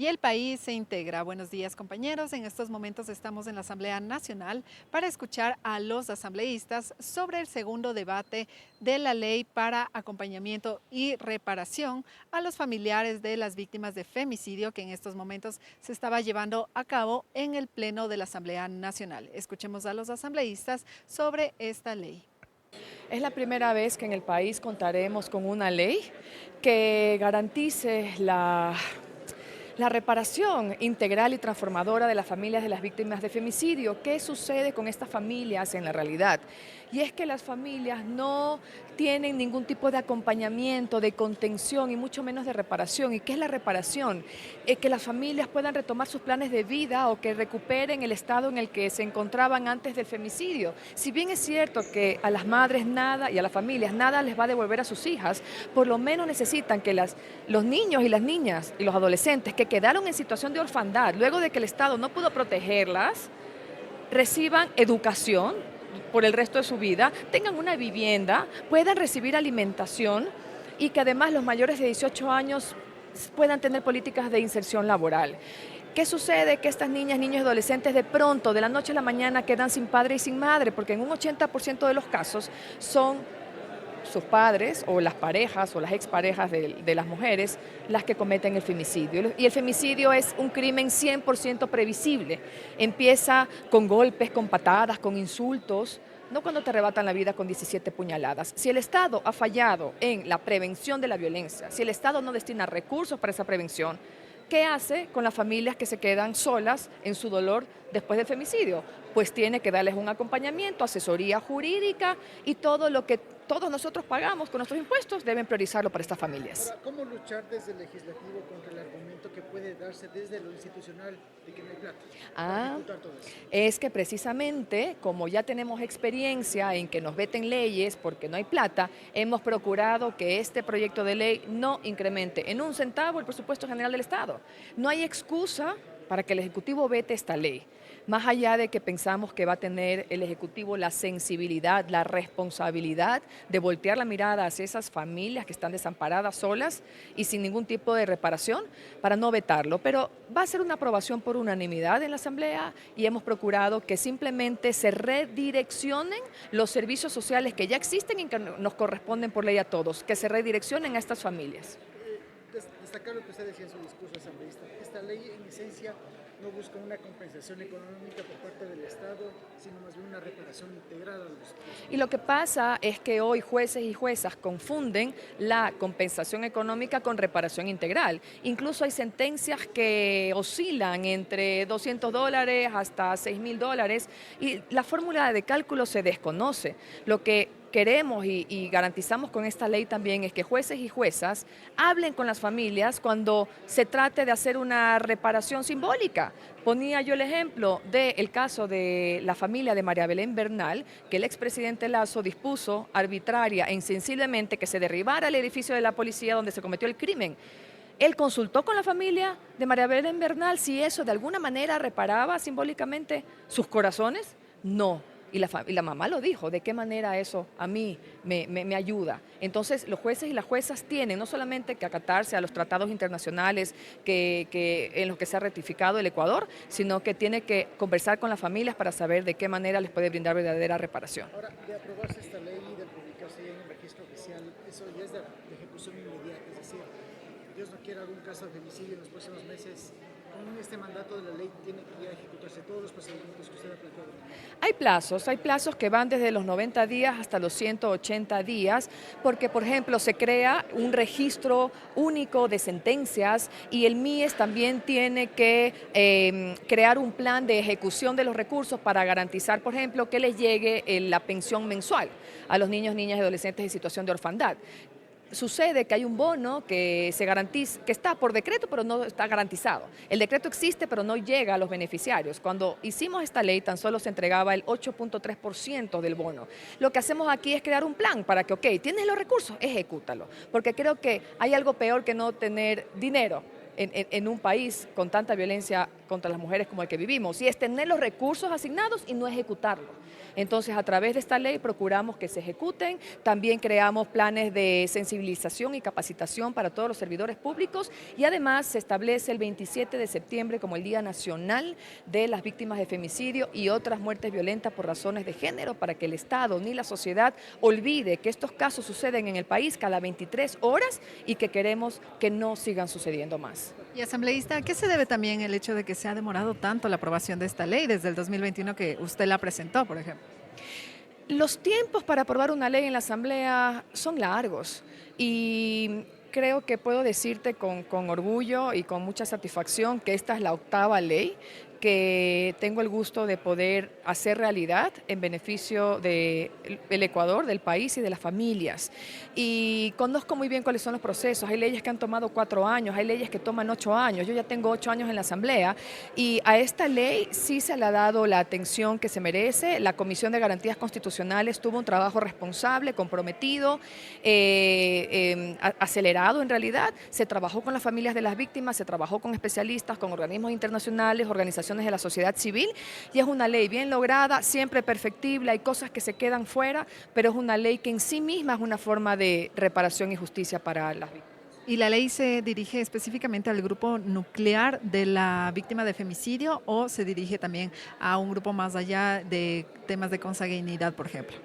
Y el país se integra. Buenos días, compañeros. En estos momentos estamos en la Asamblea Nacional para escuchar a los asambleístas sobre el segundo debate de la ley para acompañamiento y reparación a los familiares de las víctimas de femicidio que en estos momentos se estaba llevando a cabo en el Pleno de la Asamblea Nacional. Escuchemos a los asambleístas sobre esta ley. Es la primera vez que en el país contaremos con una ley que garantice la reparación integral y transformadora de las familias de las víctimas de femicidio. ¿Qué sucede con estas familias en la realidad? Y es que las familias no tienen ningún tipo de acompañamiento, de contención y mucho menos de reparación. ¿Y qué es la reparación? Que las familias puedan retomar sus planes de vida o que recuperen el estado en el que se encontraban antes del femicidio. Si bien es cierto que a las madres nada y a las familias nada les va a devolver a sus hijas, por lo menos necesitan que los niños y las niñas y los adolescentes que quedaron en situación de orfandad luego de que el Estado no pudo protegerlas, reciban educación por el resto de su vida, tengan una vivienda, puedan recibir alimentación y que además los mayores de 18 años puedan tener políticas de inserción laboral. ¿Qué sucede? Que estas niñas, niños y adolescentes de pronto, de la noche a la mañana, quedan sin padre y sin madre, porque en un 80% de los casos son sus padres o las parejas o las exparejas de las mujeres las que cometen el femicidio. Y el femicidio es un crimen 100% previsible. Empieza con golpes, con patadas, con insultos, no cuando te arrebatan la vida con 17 puñaladas. Si el Estado ha fallado en la prevención de la violencia, si el Estado no destina recursos para esa prevención, ¿qué hace con las familias que se quedan solas en su dolor después del femicidio? Pues tiene que darles un acompañamiento, asesoría jurídica y todo lo que todos nosotros pagamos con nuestros impuestos deben priorizarlo para estas familias. Ahora, ¿cómo luchar desde el legislativo contra el argumento que puede darse desde lo institucional de que no hay plata para ejecutar todo eso? Es que precisamente, como ya tenemos experiencia en que nos veten leyes porque no hay plata, hemos procurado que este proyecto de ley no incremente en un centavo el presupuesto general del Estado. No hay excusa para que el Ejecutivo vete esta ley. Más allá de que pensamos que va a tener el Ejecutivo la sensibilidad, la responsabilidad de voltear la mirada hacia esas familias que están desamparadas, solas y sin ningún tipo de reparación, para no vetarlo. Pero va a ser una aprobación por unanimidad en la Asamblea y hemos procurado que simplemente se redireccionen los servicios sociales que ya existen y que nos corresponden por ley a todos, que se redireccionen a estas familias. Destacar lo que usted decía en su discurso asambleísta. Esta ley en esencia no busca una compensación económica por parte del Estado, sino más bien una reparación integral a los. Y lo que pasa es que hoy jueces y juezas confunden la compensación económica con reparación integral. Incluso hay sentencias que oscilan entre $200 hasta $6.000 y la fórmula de cálculo se desconoce. Lo que queremos y garantizamos con esta ley también es que jueces y juezas hablen con las familias cuando se trate de hacer una reparación simbólica. Ponía yo el ejemplo del caso de la familia de María Belén Bernal, que el expresidente Lazo dispuso arbitraria e insensiblemente que se derribara el edificio de la policía donde se cometió el crimen. Él consultó con la familia de María Belén Bernal si eso de alguna manera reparaba simbólicamente sus corazones. No. Y la mamá lo dijo, ¿de qué manera eso a mí me ayuda? Entonces los jueces y las juezas tienen no solamente que acatarse a los tratados internacionales en los que se ha ratificado el Ecuador, sino que tiene que conversar con las familias para saber de qué manera les puede brindar verdadera reparación. Ahora, de aprobarse esta ley y de publicarse ya en el registro oficial, eso ya es de ejecución inmediata, es decir, Dios no quiera algún caso de femicidio en los próximos meses. Con este mandato de la ley tiene que ya ejecutarse todos los procedimientos que usted ha planteado. Hay plazos que van desde los 90 días hasta los 180 días, porque por ejemplo se crea un registro único de sentencias y el MIES también tiene que crear un plan de ejecución de los recursos para garantizar, por ejemplo, que les llegue la pensión mensual a los niños, niñas y adolescentes en situación de orfandad. Sucede que hay un bono que se garantiza, que está por decreto, pero no está garantizado. El decreto existe, pero no llega a los beneficiarios. Cuando hicimos esta ley, tan solo se entregaba el 8.3% del bono. Lo que hacemos aquí es crear un plan para que, ok, tienes los recursos, ejecútalo. Porque creo que hay algo peor que no tener dinero en un país con tanta violencia contra las mujeres como el que vivimos, y es tener los recursos asignados y no ejecutarlo. Entonces, a través de esta ley procuramos que se ejecuten, también creamos planes de sensibilización y capacitación para todos los servidores públicos y además se establece el 27 de septiembre como el Día Nacional de las Víctimas de Femicidio y otras muertes violentas por razones de género para que el Estado ni la sociedad olvide que estos casos suceden en el país cada 23 horas y que queremos que no sigan sucediendo más. Y asambleísta, ¿a qué se debe también el hecho de que se ha demorado tanto la aprobación de esta ley desde el 2021 que usted la presentó, por ejemplo? Los tiempos para aprobar una ley en la Asamblea son largos y creo que puedo decirte con orgullo y con mucha satisfacción que esta es la 8ª ley que tengo el gusto de poder hacer realidad en beneficio del Ecuador, del país y de las familias. Y conozco muy bien cuáles son los procesos. Hay leyes que han tomado 4 años, hay leyes que toman 8 años. Yo ya tengo 8 años en la Asamblea y a esta ley sí se le ha dado la atención que se merece. La Comisión de Garantías Constitucionales tuvo un trabajo responsable, comprometido, acelerado en realidad. Se trabajó con las familias de las víctimas, se trabajó con especialistas, con organismos internacionales, organizaciones de la sociedad civil y es una ley bien lograda, siempre perfectible, hay cosas que se quedan fuera, pero es una ley que en sí misma es una forma de reparación y justicia para las víctimas. ¿Y la ley se dirige específicamente al grupo nuclear de la víctima de femicidio o se dirige también a un grupo más allá de temas de consanguinidad, por ejemplo?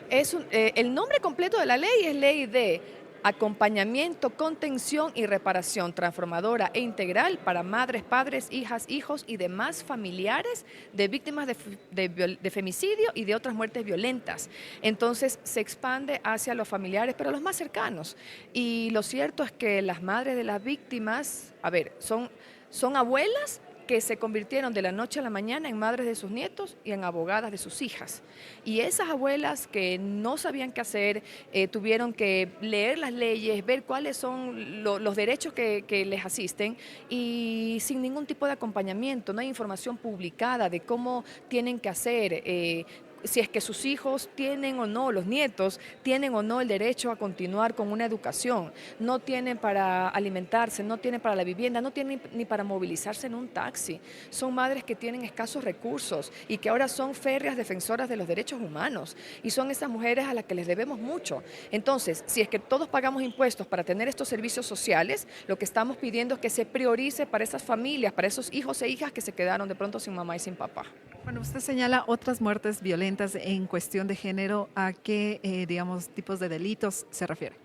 El nombre completo de la ley es Ley de Acompañamiento, Contención y Reparación Transformadora e Integral para madres, padres, hijas, hijos y demás familiares de víctimas de femicidio y de otras muertes violentas. Entonces se expande hacia los familiares, pero los más cercanos. Y lo cierto es que las madres de las víctimas, son abuelas que se convirtieron de la noche a la mañana en madres de sus nietos y en abogadas de sus hijas. Y esas abuelas que no sabían qué hacer, tuvieron que leer las leyes, ver cuáles son los derechos que les asisten y sin ningún tipo de acompañamiento, no hay información publicada de cómo tienen que hacer, si es que sus hijos tienen o no, los nietos, tienen o no el derecho a continuar con una educación, no tienen para alimentarse, no tienen para la vivienda, no tienen ni para movilizarse en un taxi. Son madres que tienen escasos recursos y que ahora son férreas defensoras de los derechos humanos y son esas mujeres a las que les debemos mucho. Entonces, si es que todos pagamos impuestos para tener estos servicios sociales, lo que estamos pidiendo es que se priorice para esas familias, para esos hijos e hijas que se quedaron de pronto sin mamá y sin papá. Bueno, usted señala otras muertes violentas en cuestión de género. ¿A qué, tipos de delitos se refiere?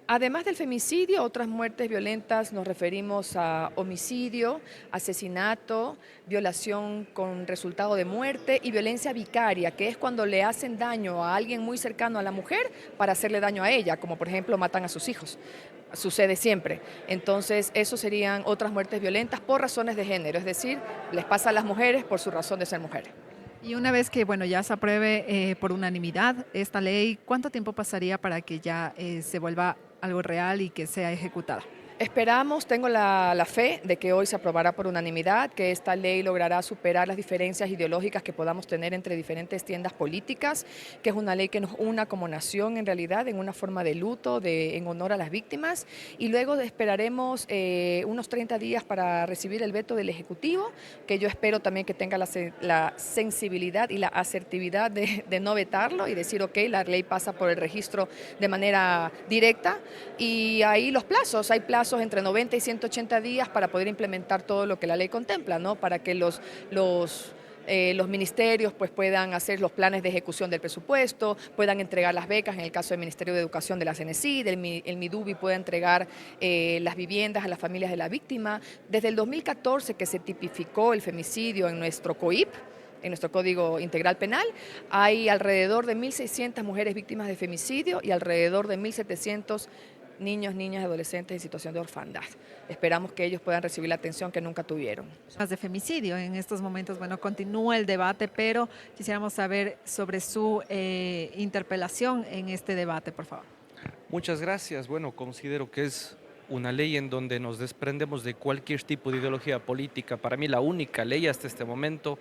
Además del femicidio, otras muertes violentas nos referimos a homicidio, asesinato, violación con resultado de muerte y violencia vicaria, que es cuando le hacen daño a alguien muy cercano a la mujer para hacerle daño a ella, como por ejemplo matan a sus hijos. Sucede siempre. Entonces, eso serían otras muertes violentas por razones de género, es decir, les pasa a las mujeres por su razón de ser mujeres. Y una vez que ya se apruebe por unanimidad esta ley, ¿cuánto tiempo pasaría para que ya se vuelva algo real y que sea ejecutada? Esperamos, tengo la fe de que hoy se aprobará por unanimidad, que esta ley logrará superar las diferencias ideológicas que podamos tener entre diferentes tiendas políticas, que es una ley que nos una como nación en realidad, en una forma de luto, en honor a las víctimas, y luego esperaremos unos 30 días para recibir el veto del Ejecutivo, que yo espero también que tenga la sensibilidad y la asertividad de no vetarlo y decir, ok, la ley pasa por el registro de manera directa, y ahí los plazos, hay plazos entre 90 y 180 días para poder implementar todo lo que la ley contempla, ¿no? Para que los ministerios pues, puedan hacer los planes de ejecución del presupuesto, puedan entregar las becas, en el caso del Ministerio de Educación de la CNECID, el MIDUBI pueda entregar las viviendas a las familias de la víctima. Desde el 2014 que se tipificó el femicidio en nuestro COIP, en nuestro Código Integral Penal, hay alrededor de 1.600 mujeres víctimas de femicidio y alrededor de 1.700 niños, niñas y adolescentes en situación de orfandad. Esperamos que ellos puedan recibir la atención que nunca tuvieron. Más de femicidio en estos momentos, continúa el debate, pero quisiéramos saber sobre su interpelación en este debate, por favor. Muchas gracias. Bueno, considero que es una ley en donde nos desprendemos de cualquier tipo de ideología política. Para mí la única ley hasta este momento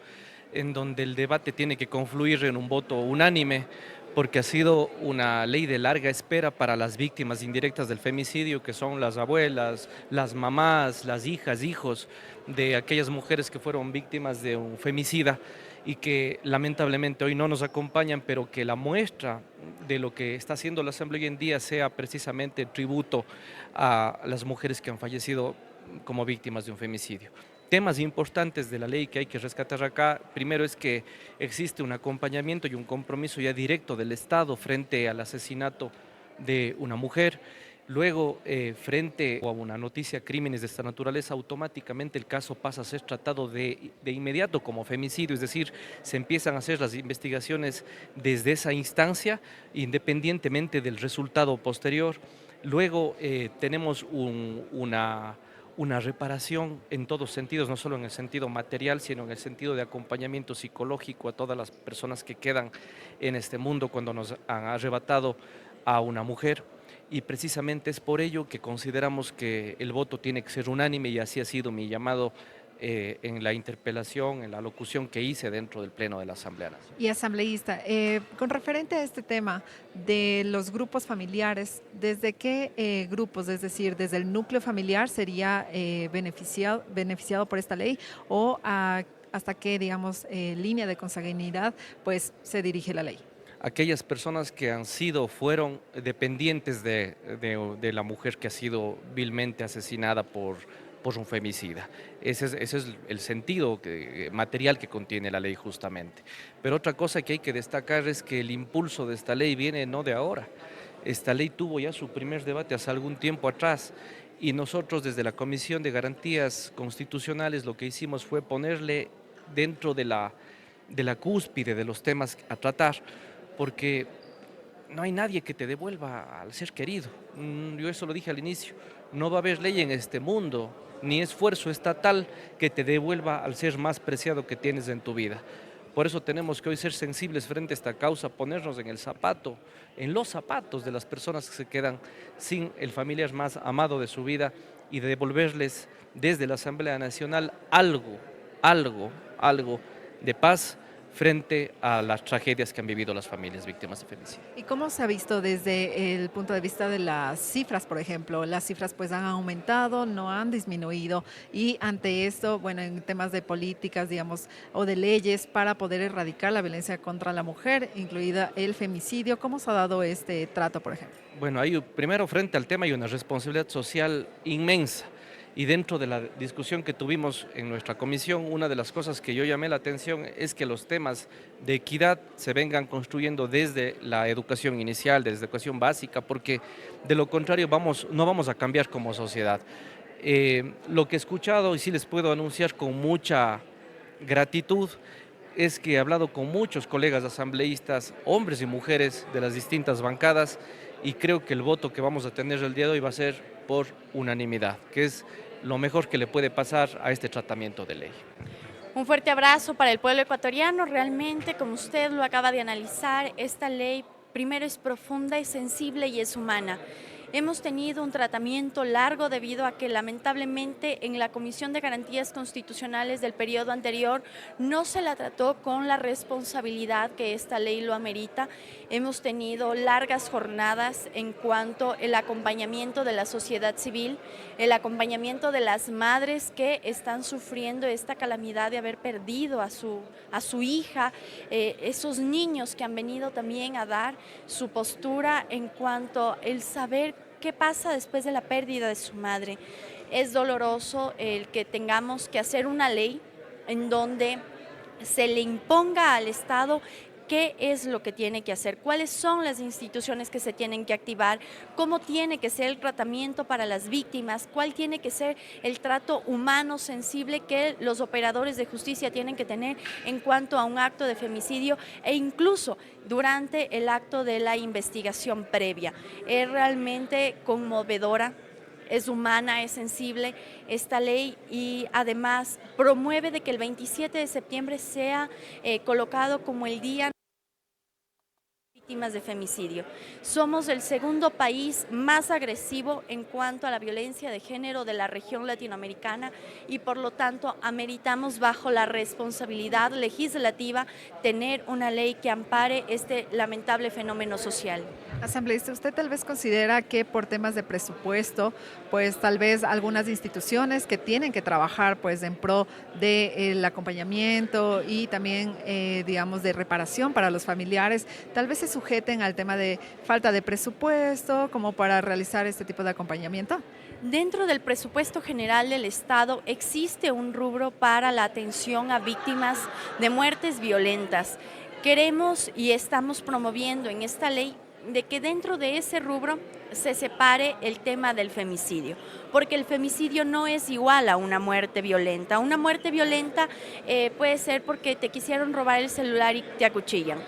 en donde el debate tiene que confluir en un voto unánime, porque ha sido una ley de larga espera para las víctimas indirectas del femicidio, que son las abuelas, las mamás, las hijas, hijos de aquellas mujeres que fueron víctimas de un femicida y que lamentablemente hoy no nos acompañan, pero que la muestra de lo que está haciendo la Asamblea hoy en día sea precisamente tributo a las mujeres que han fallecido como víctimas de un femicidio. Temas importantes de la ley que hay que rescatar acá, primero es que existe un acompañamiento y un compromiso ya directo del Estado frente al asesinato de una mujer. Luego, frente a una noticia de crímenes de esta naturaleza, automáticamente el caso pasa a ser tratado de inmediato como femicidio, es decir, se empiezan a hacer las investigaciones desde esa instancia, independientemente del resultado posterior. Luego tenemos una reparación en todos sentidos, no solo en el sentido material, sino en el sentido de acompañamiento psicológico a todas las personas que quedan en este mundo cuando nos han arrebatado a una mujer. Y precisamente es por ello que consideramos que el voto tiene que ser unánime y así ha sido mi llamado en la interpelación, en la locución que hice dentro del Pleno de la Asamblea Nacional. Y asambleísta, con referente a este tema de los grupos familiares, ¿desde qué grupos, es decir, desde el núcleo familiar sería beneficiado por esta ley o hasta qué, digamos, línea de consanguinidad pues se dirige la ley? Aquellas personas que fueron dependientes de la mujer que ha sido vilmente asesinada por un femicida. Ese es el sentido material que contiene la ley justamente. Pero otra cosa que hay que destacar es que el impulso de esta ley viene no de ahora. Esta ley tuvo ya su primer debate hace algún tiempo atrás y nosotros desde la Comisión de Garantías Constitucionales lo que hicimos fue ponerle dentro de la cúspide de los temas a tratar, porque no hay nadie que te devuelva al ser querido. Yo eso lo dije al inicio, no va a haber ley en este mundo, ni esfuerzo estatal que te devuelva al ser más preciado que tienes en tu vida. Por eso tenemos que hoy ser sensibles frente a esta causa, ponernos en los zapatos de las personas que se quedan sin el familiar más amado de su vida y de devolverles desde la Asamblea Nacional algo de paz frente a las tragedias que han vivido las familias víctimas de femicidio. ¿Y cómo se ha visto desde el punto de vista de las cifras, por ejemplo? Las cifras pues han aumentado, no han disminuido y ante esto, bueno, en temas de políticas, digamos, o de leyes para poder erradicar la violencia contra la mujer, incluida el femicidio, ¿cómo se ha dado este trato, por ejemplo? Bueno, primero frente al tema hay una responsabilidad social inmensa. Y dentro de la discusión que tuvimos en nuestra comisión, una de las cosas que yo llamé la atención es que los temas de equidad se vengan construyendo desde la educación inicial, desde la educación básica, porque de lo contrario no vamos a cambiar como sociedad. Lo que he escuchado, y sí les puedo anunciar con mucha gratitud, es que he hablado con muchos colegas asambleístas, hombres y mujeres de las distintas bancadas, y creo que el voto que vamos a tener el día de hoy va a ser por unanimidad, que es lo mejor que le puede pasar a este tratamiento de ley. Un fuerte abrazo para el pueblo ecuatoriano. Realmente, como usted lo acaba de analizar, esta ley primero es profunda, es sensible y es humana. Hemos tenido un tratamiento largo debido a que lamentablemente en la Comisión de Garantías Constitucionales del periodo anterior no se la trató con la responsabilidad que esta ley lo amerita. Hemos tenido largas jornadas en cuanto al acompañamiento de la sociedad civil, el acompañamiento de las madres que están sufriendo esta calamidad de haber perdido a su hija, esos niños que han venido también a dar su postura en cuanto al saber qué pasa después de la pérdida de su madre. Es doloroso el que tengamos que hacer una ley en donde se le imponga al Estado qué es lo que tiene que hacer, cuáles son las instituciones que se tienen que activar, cómo tiene que ser el tratamiento para las víctimas, cuál tiene que ser el trato humano sensible que los operadores de justicia tienen que tener en cuanto a un acto de femicidio e incluso durante el acto de la investigación previa. Es realmente conmovedora. Es humana, es sensible esta ley y además promueve de que el 27 de septiembre sea colocado como el Día víctimas de femicidio. Somos el segundo país más agresivo en cuanto a la violencia de género de la región latinoamericana y por lo tanto ameritamos bajo la responsabilidad legislativa tener una ley que ampare este lamentable fenómeno social. Asambleísta, ¿usted tal vez considera que por temas de presupuesto, pues tal vez algunas instituciones que tienen que trabajar pues en pro del acompañamiento y también digamos de reparación para los familiares, tal vez se sujeten al tema de falta de presupuesto como para realizar este tipo de acompañamiento? Dentro del presupuesto general del Estado existe un rubro para la atención a víctimas de muertes violentas. Queremos y estamos promoviendo en esta ley de que dentro de ese rubro se separe el tema del femicidio, porque el femicidio no es igual a una muerte violenta. Una muerte violenta puede ser porque te quisieron robar el celular y te acuchillan.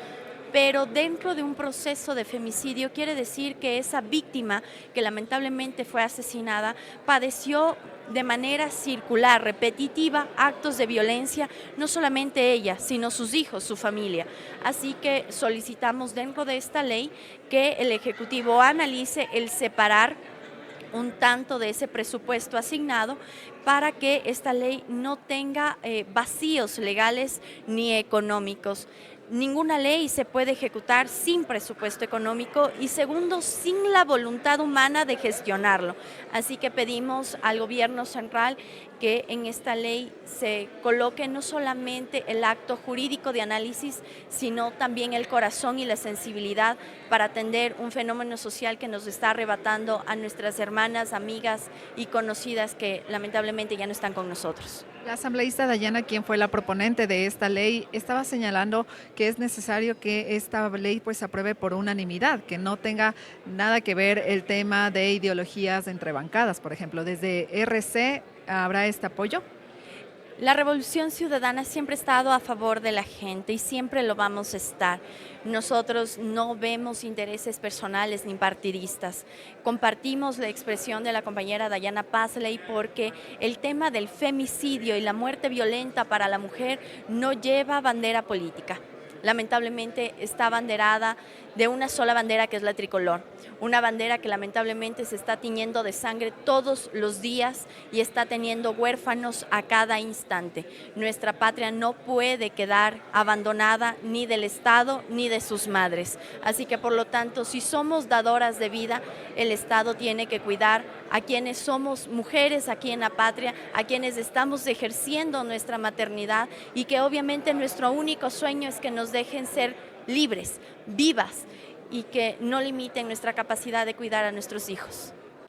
Pero dentro de un proceso de femicidio quiere decir que esa víctima que lamentablemente fue asesinada padeció de manera circular, repetitiva, actos de violencia, no solamente ella, sino sus hijos, su familia. Así que solicitamos dentro de esta ley que el Ejecutivo analice el separar un tanto de ese presupuesto asignado para que esta ley no tenga vacíos legales ni económicos. Ninguna ley se puede ejecutar sin presupuesto económico y segundo, sin la voluntad humana de gestionarlo. Así que pedimos al gobierno central que en esta ley se coloque no solamente el acto jurídico de análisis, sino también el corazón y la sensibilidad para atender un fenómeno social que nos está arrebatando a nuestras hermanas, amigas y conocidas que lamentablemente ya no están con nosotros. La asambleísta Dayana, quien fue la proponente de esta ley, estaba señalando que es necesario que esta ley pues se apruebe por unanimidad, que no tenga nada que ver el tema de ideologías entre bancadas, por ejemplo. Desde RC, ¿habrá este apoyo? La Revolución Ciudadana siempre ha estado a favor de la gente y siempre lo vamos a estar. Nosotros no vemos intereses personales ni partidistas. Compartimos la expresión de la compañera Dayana Pazley porque el tema del femicidio y la muerte violenta para la mujer no lleva bandera política. Lamentablemente está abanderada de una sola bandera que es la tricolor, una bandera que lamentablemente se está tiñendo de sangre todos los días y está teniendo huérfanos a cada instante. Nuestra patria no puede quedar abandonada ni del Estado ni de sus madres, así que por lo tanto, si somos dadoras de vida, el Estado tiene que cuidar a quienes somos mujeres aquí en la patria, a quienes estamos ejerciendo nuestra maternidad y que obviamente nuestro único sueño es que nos dejen ser libres, vivas y que no limiten nuestra capacidad de cuidar a nuestros hijos.